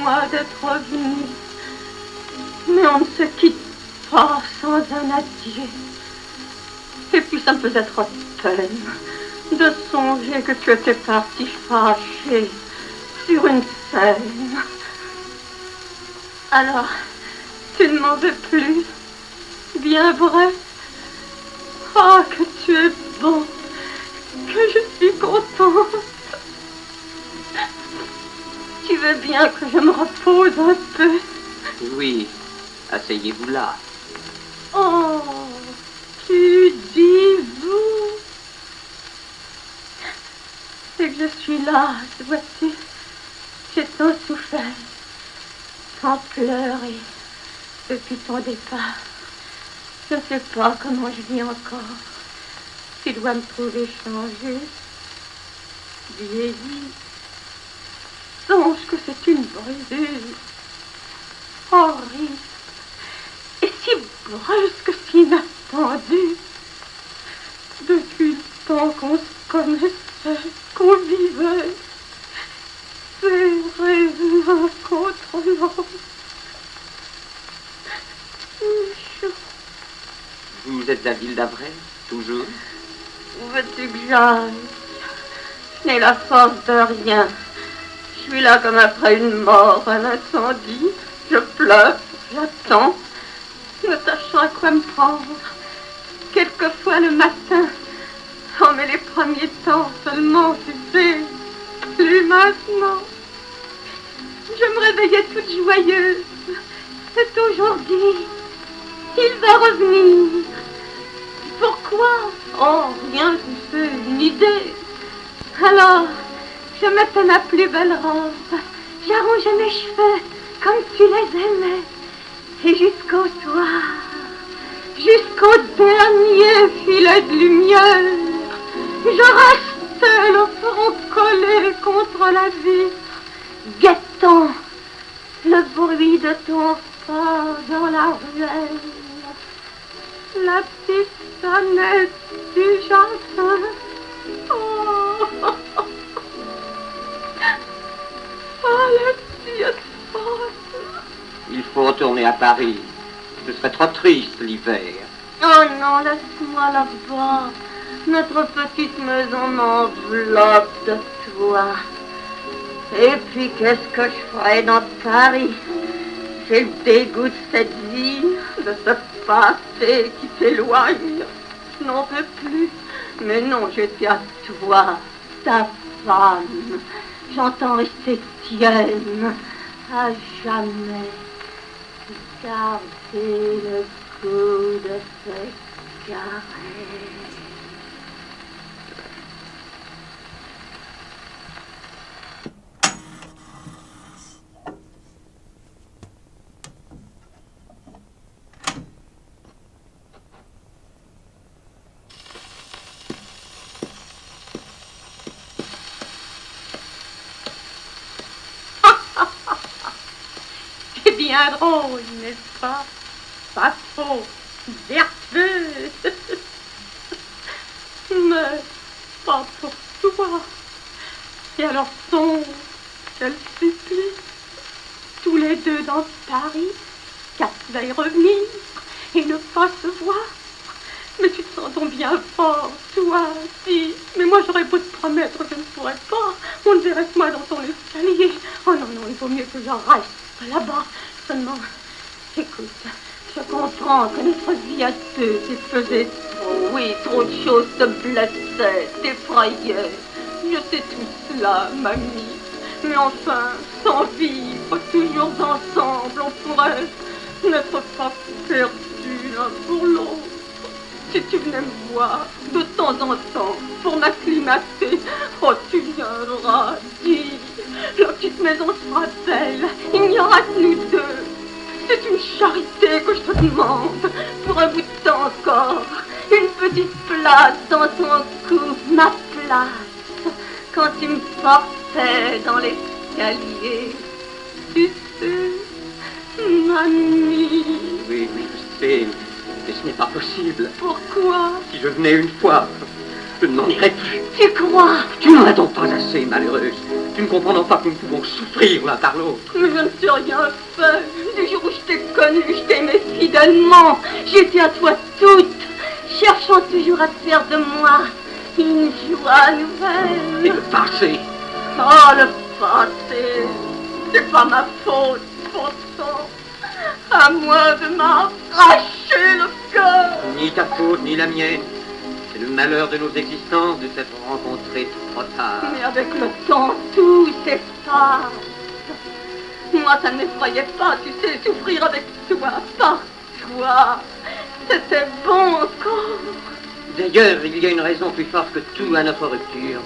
moi d'être revenu. Mais on ne se quitte pas sans un adieu. Et puis ça me faisait trop de peine de songer que tu étais parti fâché sur une scène. Alors, tu ne m'en veux plus? Bien vrai? Ah, que tu es bon, que je suis contente. Tu veux bien que je me repose un peu? Oui, asseyez-vous là. Oh, tu dis vous? C'est que je suis là, vois-tu. J'ai tant souffert, tant pleuré depuis ton départ. Je ne sais pas comment je vis encore. Tu dois me trouver changée, vieillie. Songe que c'est une brûlure horrible et si brusque, si inattendue. Depuis le temps qu'on se connaissait, qu'on vivait, serrés l'un contre l'autre. Vous êtes à Ville d'Avray, toujours? Où veux-tu que j'aille? Je n'ai la force de rien. Je suis là comme après une mort, un incendie. Je pleure, j'attends, ne sachant à quoi me prendre. Quelquefois le matin, oh mais les premiers temps seulement, tu sais, plus maintenant. Je me réveillais toute joyeuse. C'est aujourd'hui. Il va revenir. Pourquoi? Oh, rien, tu sais, une idée. Alors, je mettais ma plus belle robe, j'arrangeais mes cheveux comme tu les aimais. Et jusqu'au soir, jusqu'au dernier filet de lumière, je restais le front collé contre la vitre, guettant le bruit de ton pas dans la ruelle, la petite sonnette du jardin. Oh, oh, le Dieu de force. Il faut retourner à Paris. Ce serait trop triste l'hiver. Oh non, laisse-moi là-bas. Notre petite maison m'enveloppe de toi. Et puis qu'est-ce que je ferais dans Paris? J'ai le dégoût de cette vie, de ce passé qui t'éloigne. Je n'en veux plus. Mais non, j'étais à toi, ta femme. J'entends rester tienne, à jamais. Garder le goût de ces caresses. C'est bien drôle, n'est-ce pas? Pas trop vertueux. Mais pas pour toi. Et alors songe, je le supplie, tous les deux dans Paris, car tu vas y revenir et ne pas se voir. Mais tu te sens donc bien fort, toi, si. Mais moi j'aurais beau te promettre que je ne pourrais pas. On ne verrait que moi dans ton escalier. Oh non, non, il vaut mieux que je reste là-bas. Seulement, écoute, je comprends que notre vie à deux t'ait pesé trop. Oui, trop de choses te blessaient, t'effrayaient. Je sais tout cela, mamie. Mais enfin, sans vivre toujours ensemble, on pourrait n'être pas perdus l'un pour l'autre. Si tu venais me voir de temps en temps pour m'acclimater, oh, tu viendras, dis. La petite maison sera belle, il n'y aura que nous deux. C'est une charité que je te demande pour un bout de temps encore. Une petite place dans ton cou, ma place. Quand tu me portais dans l'escalier, tu sais, mamie. Oui, oui, je sais. Mais ce n'est pas possible. Pourquoi? Si je venais une fois, Je n'en irai plus. Tu crois? Tu n'en as donc pas assez, malheureuse. Tu ne comprends donc pas que nous pouvons souffrir l'un par l'autre. Mais je ne sais rien faire. Du jour où je t'ai connu, je t'aimais fidèlement. J'étais à toi toute, cherchant toujours à te faire de moi une joie nouvelle. Et le passé? Oh, le passé, c'est pas ma faute, pourtant. À moi de m'arracher le cœur. Ni ta faute, ni la mienne. C'est le malheur de nos existences de s'être rencontrés trop tard. Mais avec le temps, tout s'efface. Moi, ça ne m'effrayait pas, tu sais, souffrir avec toi, par toi. C'était bon encore. D'ailleurs, il y a une raison plus forte que tout à notre rupture.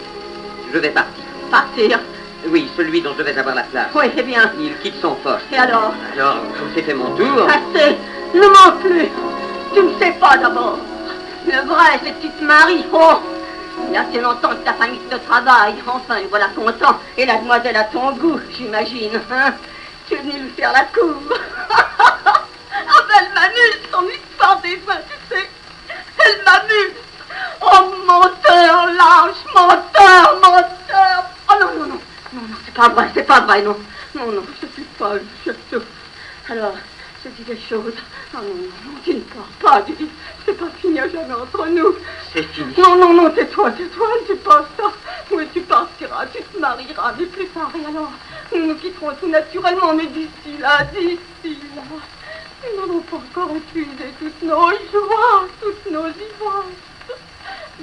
Je vais partir. Partir? Oui, celui dont je vais avoir la place. Oui, c'est bien. Il quitte son poste. Et alors? Alors, c'est fait mon tour. Assez, ne mens plus. Tu ne sais pas d'abord. Le vrai, c'est que tu te maries. Oh, il y a assez longtemps que ta famille te travaille. Enfin, voilà content. Et la demoiselle a ton goût, j'imagine. Hein? Tu es venu lui faire la cour. Ah ben, elle m'amuse, son histoire des mains, tu sais. Elle m'amuse. Oh, menteur, lâche, menteur, menteur. Oh non, non, non. Non, non, c'est pas vrai, non. Non, non, je suis folle, je souffre. Alors, je dis des choses. Oh non, non, tu ne pars pas, dis. C'est pas fini à jamais entre nous. C'est fini. Non, non, non, tais-toi, ne dis pas ça. Oui, tu partiras, tu te marieras, mais plus tard, et alors, nous nous quitterons tout naturellement, mais d'ici là, nous n'avons pas encore épuisé toutes nos joies, toutes nos ivrognes.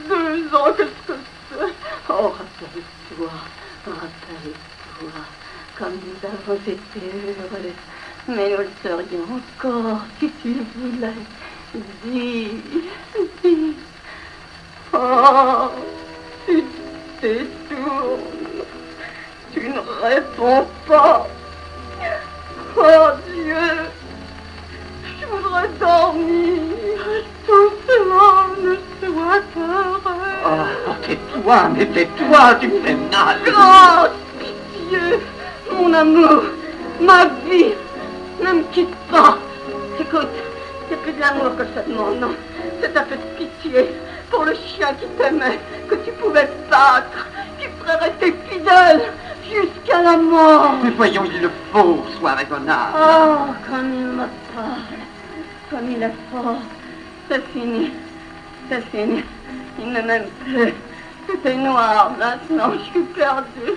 2 ans, qu'est-ce que c'est? Oh, rappelle-toi, comme nous avons été heureux. Mais nous le serions encore si tu le voulais. Dis. Oh, tu te détournes. Tu ne réponds pas. Oh Dieu, je voudrais dormir. Tout cela ne soit heureux. Oh, tais-toi, mais tais-toi, tu me fais mal. Oh, pitié, mon amour, ma vie, ne me quitte pas. Écoute, c'est plus de l'amour que je te demande, non. C'est un peu de pitié pour le chien qui t'aimait, que tu pouvais battre, qui ferait rester fidèle jusqu'à la mort. Mais voyons, il le faut, sois raisonnable. Oh, comme il me parle, comme il est fort. C'est fini, c'est fini. Il ne m'aime plus. Tout est noir maintenant, je suis perdue.